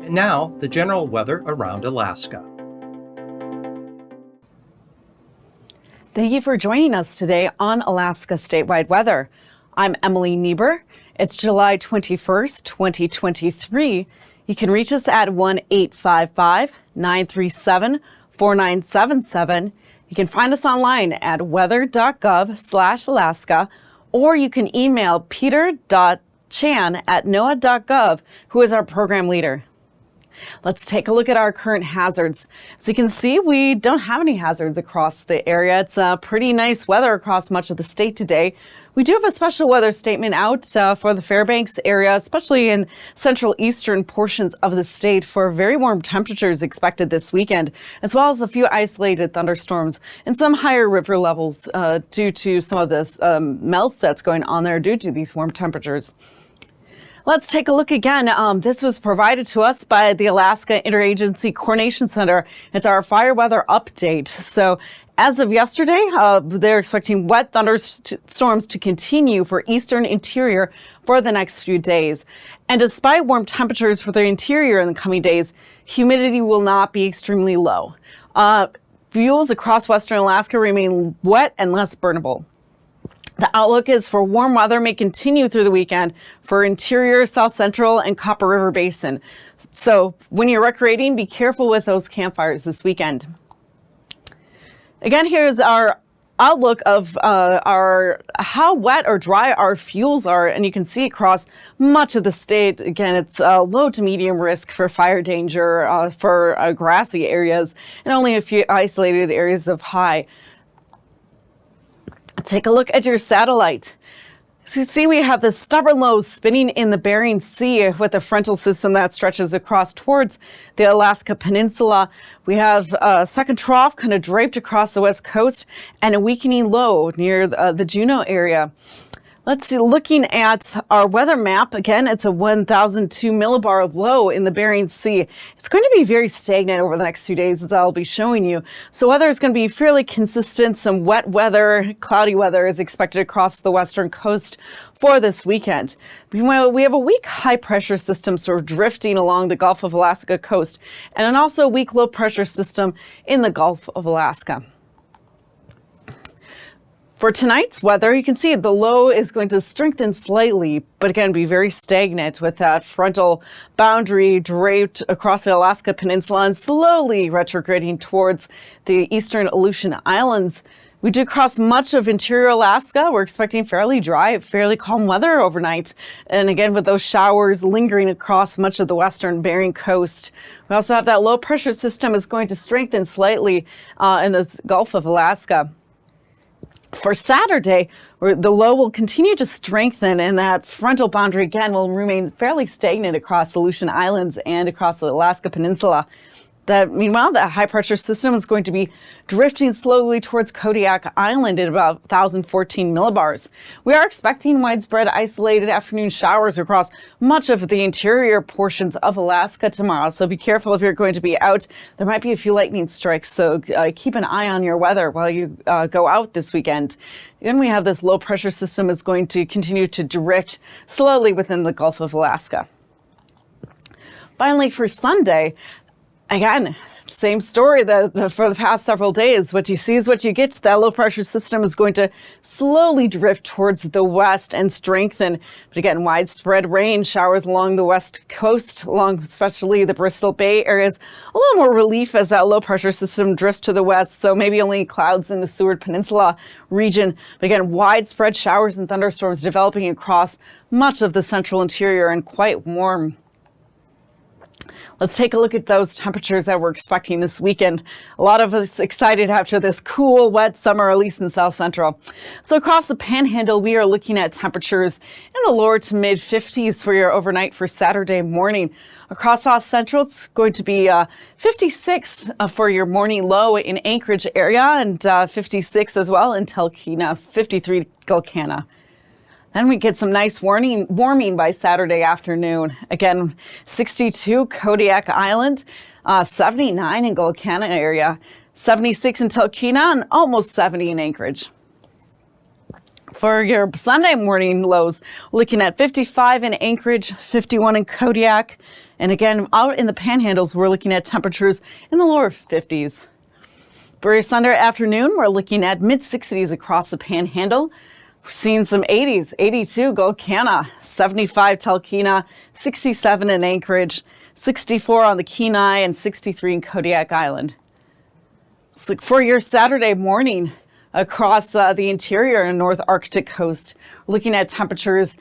And now, the general weather around Alaska. Thank you for joining us today on Alaska Statewide Weather. I'm Emily Niebuhr. It's July 21st, 2023. You can reach us at 1-855-937-4977. You can find us online at weather.gov/Alaska, or you can email peter.chan@noaa.gov, who is our program leader. Let's take a look at our current hazards. As you can see, we don't have any hazards across the area. It's pretty nice weather across much of the state today. We do have a special weather statement out for the Fairbanks area, especially in central eastern portions of the state, for very warm temperatures expected this weekend, as well as a few isolated thunderstorms and some higher river levels due to some of this melt that's going on there due to these warm temperatures. Let's take a look again. This was provided to us by the Alaska Interagency Coordination Center. It's our fire weather update. So as of yesterday, they're expecting wet thunderstorms to continue for eastern interior for the next few days. And despite warm temperatures for the interior in the coming days, humidity will not be extremely low. Fuels across western Alaska remain wet and less burnable. The outlook is for warm weather may continue through the weekend for interior, south central, and Copper River Basin. So when you're recreating, be careful with those campfires this weekend. Again, here's our outlook of how wet or dry our fuels are, and you can see across much of the state. Again, it's low to medium risk for fire danger for grassy areas, and only a few isolated areas of high. Take a look at your satellite. So you see we have this stubborn low spinning in the Bering Sea with a frontal system that stretches across towards the Alaska Peninsula. We have a second trough kind of draped across the west coast and a weakening low near the Juneau area. Let's see, looking at our weather map, again, it's a 1002 millibar low in the Bering Sea. It's going to be very stagnant over the next few days, as I'll be showing you. So weather is going to be fairly consistent. Some wet weather, cloudy weather is expected across the western coast for this weekend. Meanwhile, we have a weak high pressure system sort of drifting along the Gulf of Alaska coast, and then also a weak low pressure system in the Gulf of Alaska. For tonight's weather, you can see the low is going to strengthen slightly, but again, be very stagnant with that frontal boundary draped across the Alaska Peninsula and slowly retrograding towards the eastern Aleutian Islands. We do cross much of interior Alaska. We're expecting fairly dry, fairly calm weather overnight. And again, with those showers lingering across much of the western Bering coast. We also have that low pressure system is going to strengthen slightly in the Gulf of Alaska. For Saturday, the low will continue to strengthen, and that frontal boundary again will remain fairly stagnant across the Aleutian Islands and across the Alaska Peninsula. Meanwhile, that high pressure system is going to be drifting slowly towards Kodiak Island at about 1,014 millibars. We are expecting widespread isolated afternoon showers across much of the interior portions of Alaska tomorrow. So be careful if you're going to be out. There might be a few lightning strikes, so keep an eye on your weather while you go out this weekend. And we have this low pressure system is going to continue to drift slowly within the Gulf of Alaska. Finally, for Sunday, again, same story for the past several days. What you see is what you get. That low pressure system is going to slowly drift towards the west and strengthen. But again, widespread rain showers along the west coast, along especially the Bristol Bay areas. A little more relief as that low pressure system drifts to the west. So maybe only clouds in the Seward Peninsula region. But again, widespread showers and thunderstorms developing across much of the central interior and quite warm. Let's take a look at those temperatures that we're expecting this weekend. A lot of us excited after this cool, wet summer, at least in South Central. So across the Panhandle, we are looking at temperatures in the lower to mid 50s for your overnight for Saturday morning. Across South Central, it's going to be 56 for your morning low in Anchorage area and 56 as well in Talkeetna, 53 Gulkana. Then we get some nice warming by Saturday afternoon. Again, 62 Kodiak Island, 79 in Gulkana area, 76 in Talkeetna, and almost 70 in Anchorage. For your Sunday morning lows, we're looking at 55 in Anchorage, 51 in Kodiak. And again, out in the panhandles, we're looking at temperatures in the lower 50s. For your Sunday afternoon, we're looking at mid-60s across the panhandle. We're seeing some 80s, 82 Golcana, 75 Talkeetna, 67 in Anchorage, 64 on the Kenai, and 63 in Kodiak Island. So for your Saturday morning, across the interior and North Arctic coast, we're looking at temperatures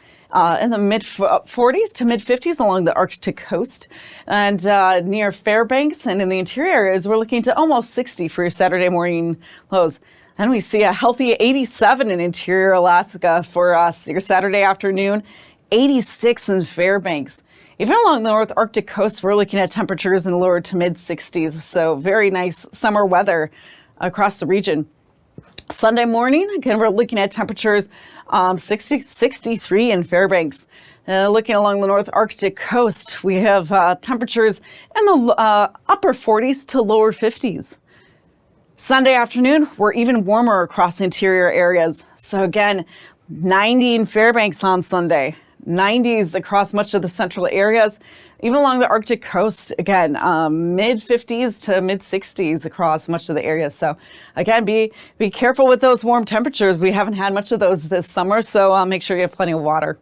in the mid-40s to mid-50s along the Arctic coast. And near Fairbanks and in the interior areas, we're looking to almost 60 for your Saturday morning lows. And we see a healthy 87 in interior Alaska for us your Saturday afternoon, 86 in Fairbanks. Even along the North Arctic coast, we're looking at temperatures in the lower to mid-60s. So very nice summer weather across the region. Sunday morning, again, we're looking at temperatures 63 in Fairbanks. Looking along the North Arctic coast, we have temperatures in the upper 40s to lower 50s. Sunday afternoon, we're even warmer across interior areas. So again, 90 in Fairbanks on Sunday, 90s across much of the central areas, even along the Arctic coast, again, mid-50s to mid-60s across much of the area. So again, be careful with those warm temperatures. We haven't had much of those this summer, so make sure you have plenty of water.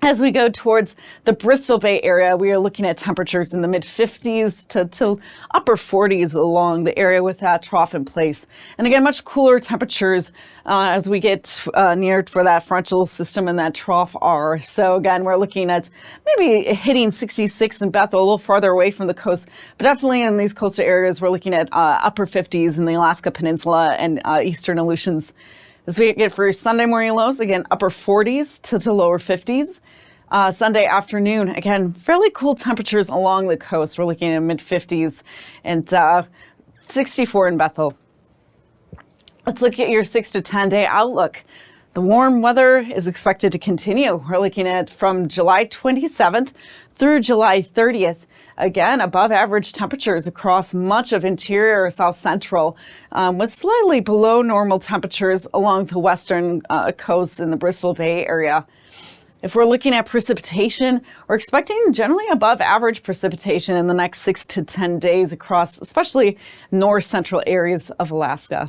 As we go towards the Bristol Bay area, we are looking at temperatures in the mid-50s to upper 40s along the area with that trough in place. And again, much cooler temperatures as we get near for that frontal system and that trough R. So again, we're looking at maybe hitting 66 in Bethel, a little farther away from the coast, but definitely in these coastal areas, we're looking at upper 50s in the Alaska Peninsula and eastern Aleutians. As we get for Sunday morning lows, again, upper 40s to lower 50s. Sunday afternoon, again, fairly cool temperatures along the coast. We're looking at mid-50s and 64 in Bethel. Let's look at your 6 to 10 day outlook. The warm weather is expected to continue. We're looking at from July 27th through July 30th. Again, above average temperatures across much of interior South Central, with slightly below normal temperatures along the western coast in the Bristol Bay area. If we're looking at precipitation, we're expecting generally above average precipitation in the next 6 to 10 days across, especially north central areas of Alaska.